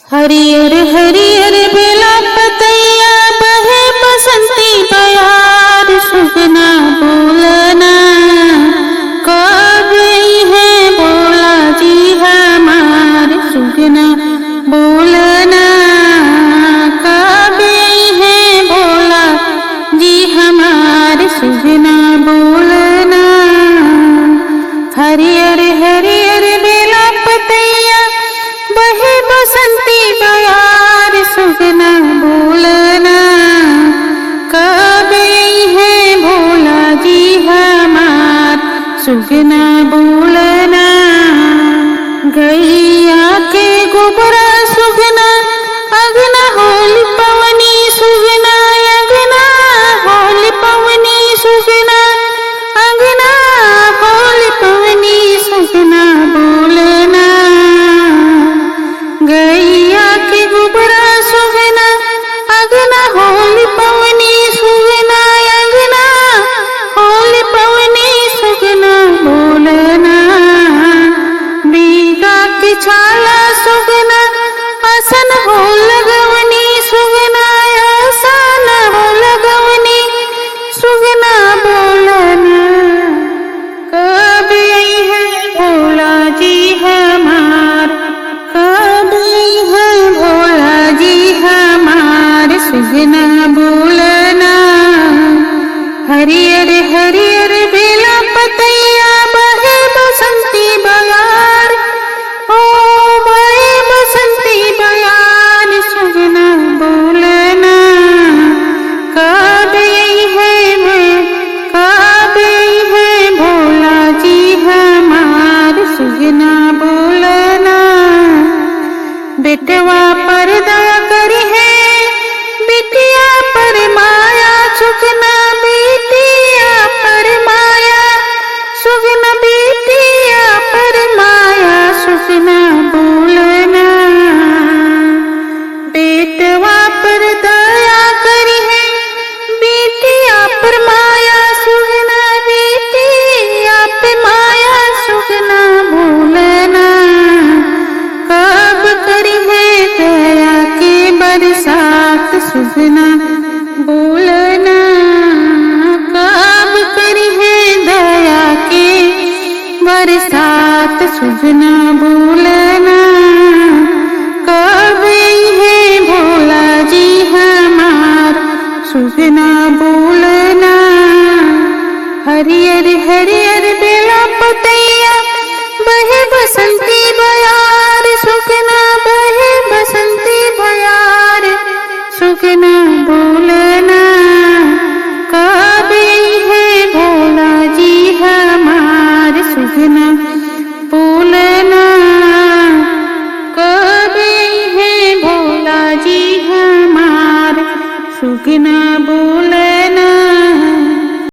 हरियर हरियर बेला पतैया बहे बसंती बयार। सुगना बोलना कब है बोला जी हमार। सुगना बोलना कब है बोला जी हमार। सुगना बोलना हरियर हरियर बेला पतैया बहे बसंती बयार। सुगना बोलना कब है भोला जी हमार। सुगना बोलना गैया के गोबरा सुगना अगना होली पवनी। सुगना अगना होली पवनी। सुगना अगना होली पवनी। सुगना बोलना गैया के गोबरा सुगना अगना होली पवनी। सुगना अगना होली पवनी। सुगना बोलना बीघा की छाला सुगना आसन हो लगवनी। सुगना आसन हो लगवनी। सुगना बोलना कब है भोला जी हमार। कब है भोला जी हमार। सुगना बोलना हरियर हरियर बेला पतैया बहे बसंती बयार। ओ बहे बसंती बयार। सुगना बोलना कब है भोला जी हमार। सुगना बोलना बेटवा पर दया करी है बिटिया पर माया। सुगना बेटिया पर माया। सुगना बेटिया पर माया। सुगना बोलना बेटवा पर दया करी है बेटिया पर माया। सुगना बेटिया पर माया। सुगना बोलना कब करी है दया के बरसात। सुगना बोलना कब करी है दया के बरसात। सुगना बोलना कब है भोला जी हमार। सुगना बोलना हरियर हरियर बेला पतैया बहे बसंती बयार। सुगना बहे बसंती बयार। सुगना बोलना कब है भोला जी हमार। सुगना बोलना कब है भोला जी हमार। सुगना बोलना।